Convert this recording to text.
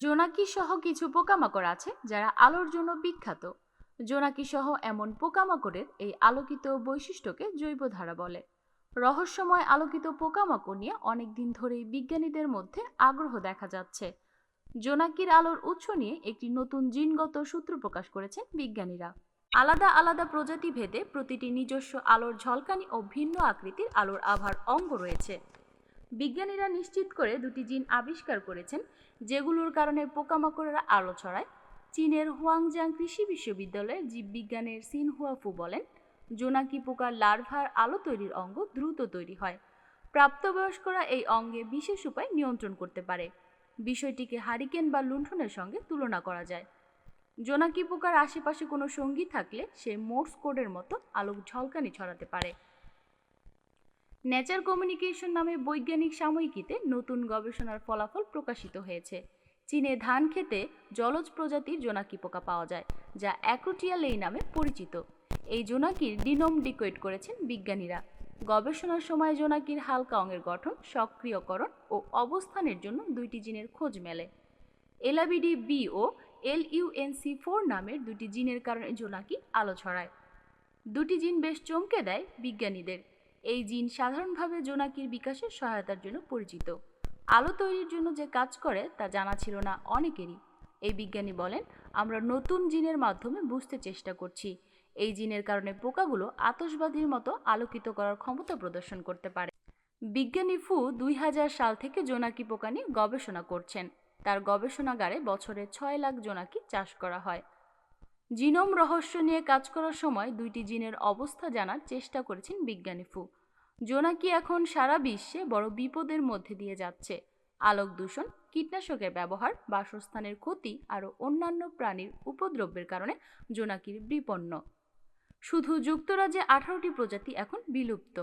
জোনাকি সহ কিছু পোকামাকড় আছে যারা আলোর জন্য বিখ্যাত। জোনাকি সহ এমন পোকামাকড়ের এই আলোকিত বৈশিষ্ট্যকে জৈব ধারা বলে। রহস্যময় আলোকিত পোকামাকড় নিয়ে অনেকদিন ধরেই বিজ্ঞানীদের মধ্যে আগ্রহ দেখা যাচ্ছে। জোনাকির আলোর উৎস নিয়ে একটি নতুন জিনগত সূত্র প্রকাশ করেছেন বিজ্ঞানীরা। আলাদা আলাদা প্রজাতি ভেদে প্রতিটি নিজস্ব আলোর ঝলকানি ও ভিন্ন আকৃতির আলোর আভার অঙ্গ রয়েছে। বিজ্ঞানীরা নিশ্চিত করে দুটি জিন আবিষ্কার করেছেন যেগুলোর কারণে পোকামাকড়েরা আলো ছড়ায়। চীনের হুয়াংজাং কৃষি বিশ্ববিদ্যালয়ের জীববিজ্ঞানের সিনহুয়াফু বলেন, জোনাকি পোকার লার্ভার আলো তৈরির অঙ্গ দ্রুত তৈরি হয়। প্রাপ্তবয়স্করা এই অঙ্গে বিশেষ উপায় নিয়ন্ত্রণ করতে পারে। বিষয়টিকে হারিকেন বা লুণ্ঠনের সঙ্গে তুলনা করা যায়। জোনাকি পোকার আশেপাশে কোনো সঙ্গী থাকলে সে মোর্স কোডের মতো আলোক ঝলকানি ছড়াতে পারে। নেচার কমিউনিকেশন নামে বৈজ্ঞানিক সাময়িকীতে নতুন গবেষণার ফলাফল প্রকাশিত হয়েছে। চীনে ধান খেতে জলজ প্রজাতির জোনাকি পোকা পাওয়া যায়, যা অ্যাক্রোটিয়া লেই নামে পরিচিত। এই জোনাকির ডিনোম ডিকোড করেছেন বিজ্ঞানীরা। গবেষণার সময় জোনাকির হালকা অঙ্গের গঠন, সক্রিয়করণ ও অবস্থানের জন্য দুইটি জিনের খোঁজ মেলে। এলআবিডি বি ও LUNC4 নামের দুটি জিনের কারণে জোনাকি আলো ছড়ায়। দুটি জিন বেশ চমকে দেয় বিজ্ঞানীদের। এই জিন সাধারণভাবে জোনাকির বিকাশের সহায়তার জন্য পরিচিত। আলো তৈরির জন্য যে কাজ করে তা জানা ছিল না অনেকেরই। এই বিজ্ঞানী বলেন, আমরা নতুন জিনের মাধ্যমে বুঝতে চেষ্টা করছি। এই জিনের কারণে পোকাগুলো আতশবাজির মতো আলোকিত করার ক্ষমতা প্রদর্শন করতে পারে। বিজ্ঞানী ফু 2000 সাল থেকে জোনাকি পোকা নিয়ে গবেষণা করছেন। তার গবেষণাগারে বছরে 6 লাখ জোনাকি চাষ করা হয়। জিনোম রহস্য নিয়ে কাজ করার সময় দুইটি জিনের অবস্থা জানার চেষ্টা করেছেন বিজ্ঞানী ফু। জোনাকি এখন সারা বিশ্বে বড় বিপদের মধ্যে দিয়ে যাচ্ছে। আলোক দূষণ, কীটনাশকের ব্যবহার, বাসস্থানের ক্ষতি আর অন্যান্য প্রাণীর উপদ্রবের কারণে জোনাকির বিপন্ন। শুধু যুক্তরাজ্যে 18টি প্রজাতি এখন বিলুপ্ত।